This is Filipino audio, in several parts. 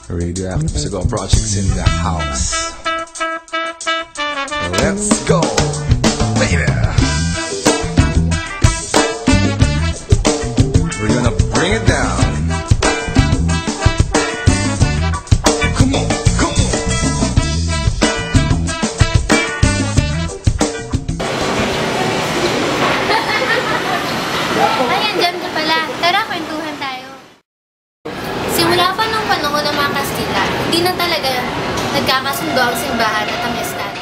Radioactive Cigar Projects in the house. Let's go, baby. We're gonna bring it down. Come on, come on. Ay, andyan ka pala. Tara, kwentuhan tayo. Simula pa nung panahon ng mga Kastila, hindi na talaga nagkakasundo ang simbahan at ang estado.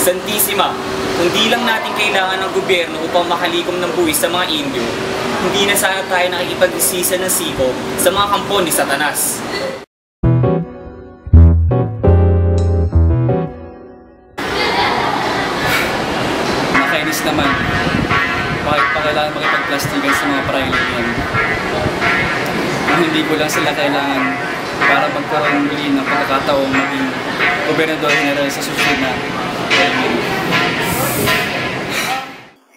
Santissima, hindi lang natin kailangan ng gobyerno upang makalikom ng buwis sa mga Indio, hindi na sana tayo nakikipag-isisa ng siko sa mga kampo ni Satanas. Nakainis naman. Bakit pa kailangan makipagplastikan sa mga prailin yan? Ang hindi ko lang sila kailangan para magkaroon muli ng pagkakataong maging gobernador general sa susunod na prailin.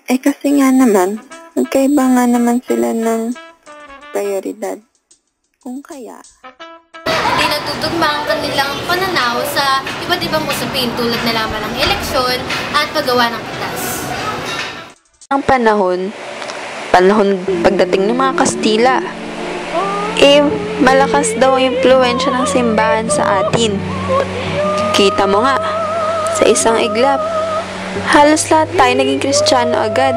Eh kasi nga naman, magkaiba nga naman sila ng prioridad. Kung kaya, Hindi natutugma ang kanilang pananaw sa iba't ibang usapin tulad na lamang ng eleksyon at paggawa ng batas. ang panahon pagdating ng mga Kastila, malakas daw ang impluwensya ng simbahan sa atin. Kita mo nga, sa isang iglap, halos lahat tayo naging Kristiyano agad.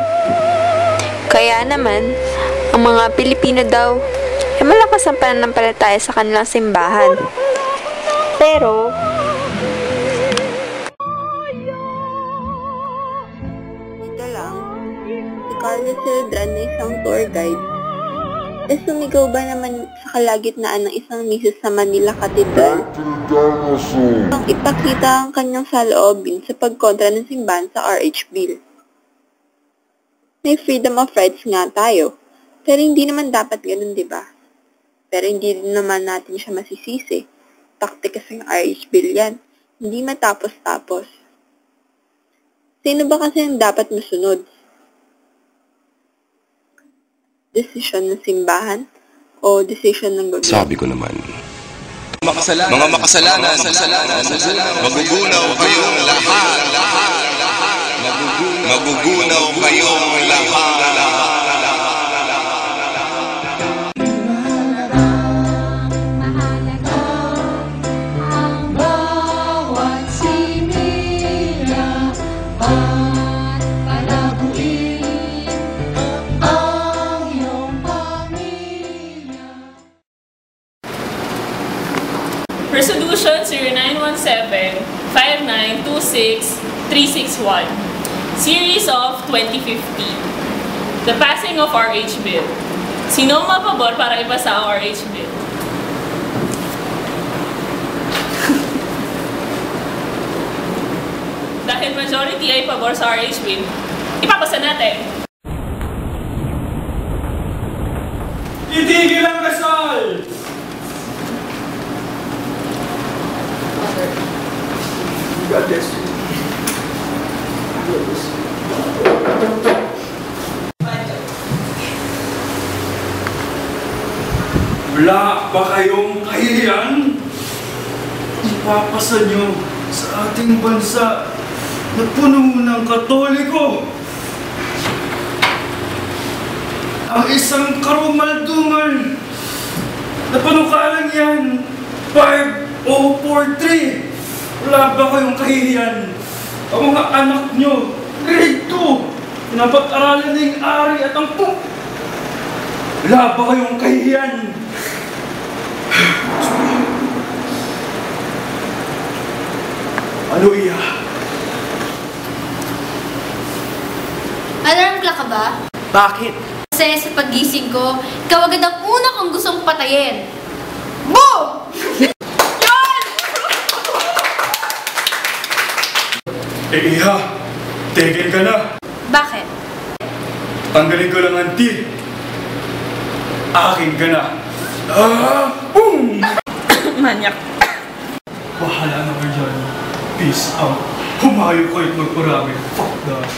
Kaya naman, ang mga Pilipino daw, malakas ang pananampalataya sa kanilang simbahan. Pero, ito lang, si Carlos Celedran na isang tour guide, sumigaw ba naman sa kalagitnaan ng isang misa sa Manila Cathedral ang ipakita ang kanyang saloobin sa pagkontra ng simbahan sa RH Bill. May freedom of rights nga tayo, pero hindi naman dapat ganun, diba? Pero hindi din naman natin siya masisisi. Taktik kasing RH Bill yan. Hindi matapos-tapos. Sino ba kasi ang dapat masunod? Desisyon ng simbahan o desisyon ng gobyerno? Sabi ko naman, mga makasalanan, magugunaw kayong lahat. Magugunaw kayong lahat. Resolution 0917-5926-361, Series of 2015. The passing of RH Bill. Sino ang mapabor para ipasa ang RH Bill? Dahil majority ay pabor sa RH Bill, ipapasa natin. Itigil ang gasol! God bless you. Wala ba kayong kahihiyan? Ipapasa nyo sa ating bansa na puno ng Katoliko ang isang karumal-dumal na panukalang yan, 5043. Wala ba kayong kahihiyan? Ang mga anak nyo, grade 2, napag-aralan ng ari at ang puk. Wala ba kayong kahihiyan? Ano iya? Alarm clock ka ba? Bakit? Kasi sa paggising ko, ikaw agad ang una kong gustong patayin. Boom! Iha, tigil ka na. Bakit? Tanggalin ko lang ang T. akin ka na. Boom! Manyak. Bahala na kayo dyan. Peace out. Humayo kayo at magparami. Fuck that.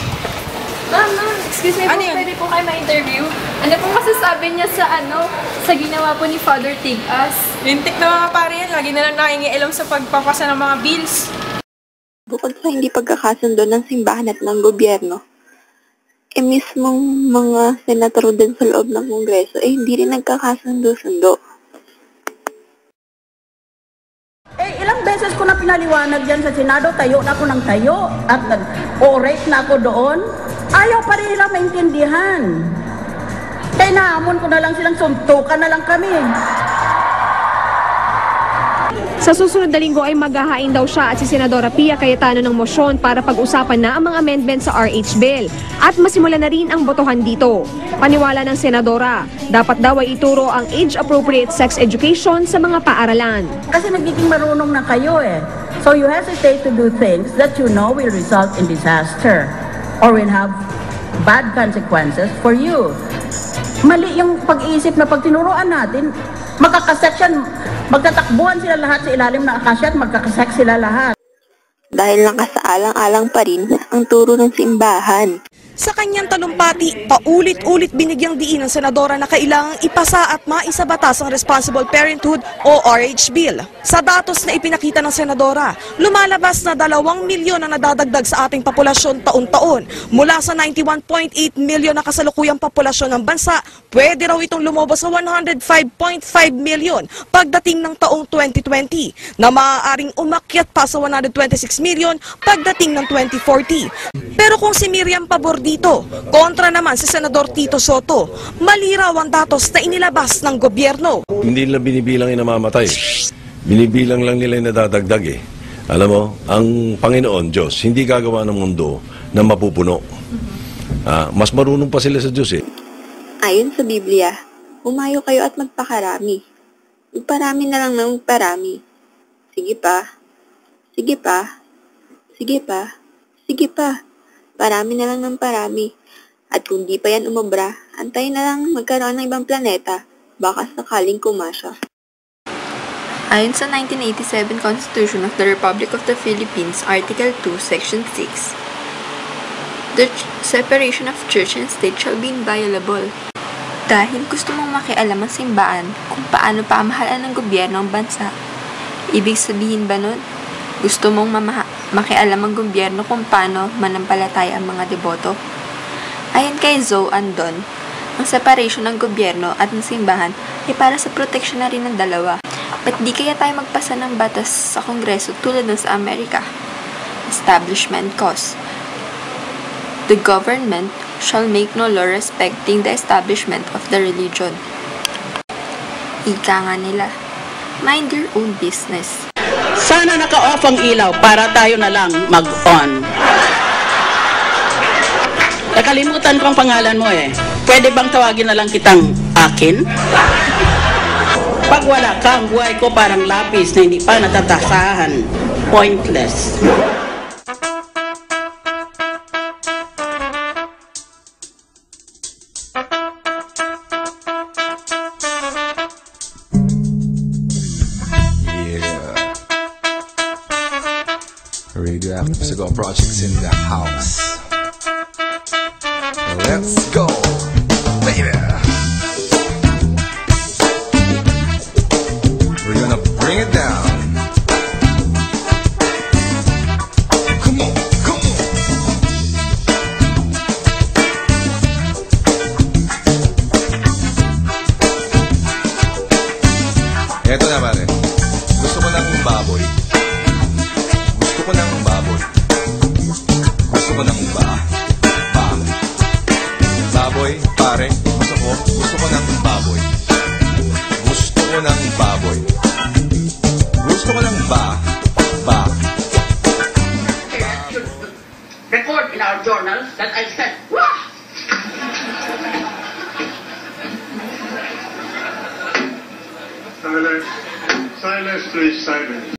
Ma'am, excuse me po, pwede po kayo ma-interview? Ano po masasabi niya sa ginawa po ni Father Tigas? Lintik na mga pare yan, lagi na lang nakingialam sa pagpapasa ng mga bills. Bukod sa hindi pagkakasundo ng simbahan at ng gobyerno, mismong mga senador din sa loob ng Kongreso, hindi rin nagkakasundo-sundo. Ilang beses ko na pinaliwanag yan sa Senado, tayo na ako ng tayo at nag-orate na ako doon. Ayaw pa rin nilang maintindihan. Kaya nahamon ko na lang silang suntukan na lang kami. Sa susunod na linggo ay maghahain daw siya at si Senadora Pia Cayetano ng motion para pag-usapan na ang mga amendments sa RH Bill at masimula na rin ang botohan dito. Paniwala ng Senadora, dapat daw ay ituro ang age-appropriate sex education sa mga paaralan. Kasi nagiging marunong na kayo eh. So you hesitate to do things that you know will result in disaster or will have bad consequences for you. Mali yung pag-iisip na pag tinuruan natin, magkakaseksyon, magtatakbuhan sila lahat sa ilalim ng akasya at magkakaseks sila lahat. Dahil nakasaalang-alang pa rin ang turo ng simbahan. Sa kanyang talumpati, paulit-ulit binigyang diin ng senadora na kailangang ipasa at maisabatas ang Responsible Parenthood o RH Bill. Sa datos na ipinakita ng senadora, lumalabas na 2 milyon ang nadadagdag sa ating populasyon taon-taon. Mula sa 91.8 milyon na kasalukuyang populasyon ng bansa, pwede raw itong lumabas sa 105.5 milyon pagdating ng taong 2020 na maaaring umakyat pa sa 126 milyon pagdating ng 2040. Pero kung si Miriam pabor dito, kontra naman si Senador Tito Soto, mali raw ang datos na inilabas ng gobyerno. Hindi nila binibilang yung namamatay. Binibilang lang nila yung nadadagdag eh. Alam mo, ang Panginoon, Diyos, hindi gagawa ng mundo na mapupuno. Mas marunong pa sila sa Diyos eh. Ayon sa Biblia, umayo kayo at magpakarami. Magparami na lang ng magparami. Sige pa. Sige pa. Sige pa. Sige pa. Parami na lang ng parami. At kung di pa yan umobra, antayin na lang magkaroon ng ibang planeta. Baka sakaling kumasya. Ayon sa 1987 Constitution of the Republic of the Philippines, Article 2, Section 6, the separation of church and state shall be inviolable. Dahil gusto mong makialam ang simbahan kung paano pamahalaan ng gobyerno ang bansa. Ibig sabihin ba nun? Gusto mong makialam ang gobyerno kung paano manampalataya ang mga deboto? Ayon kay Zoe Andon, ang separation ng gobyerno at ng simbahan ay para sa proteksyon na rin ng dalawa. Ba't di kaya tayo magpasa ng batas sa Kongreso tulad ng sa Amerika? Establishment Clause. The government shall make no law respecting the establishment of the religion. Ika nga nila, mind your own business. Sana naka-off ang ilaw para tayo na lang mag-on. Nakalimutan ko ang pangalan mo eh. Pwede bang tawagin na lang kitang akin? Pag wala ka, ang buhay ko parang lapis na hindi pa natatasahan. Pointless. Radioactive Cigar Projects in the house. Let's go, baby. We're gonna bring it down. Come on, come on. Eto na pare. Gusto ko ng baboy. Gusto ko ng baboy. Gusto ko ng baboy, pare. Gusto ko ng baboy. Gusto ko ng baboy. Gusto ko ng Record in our journals that I said, wah! Silence. Silence, please, silence.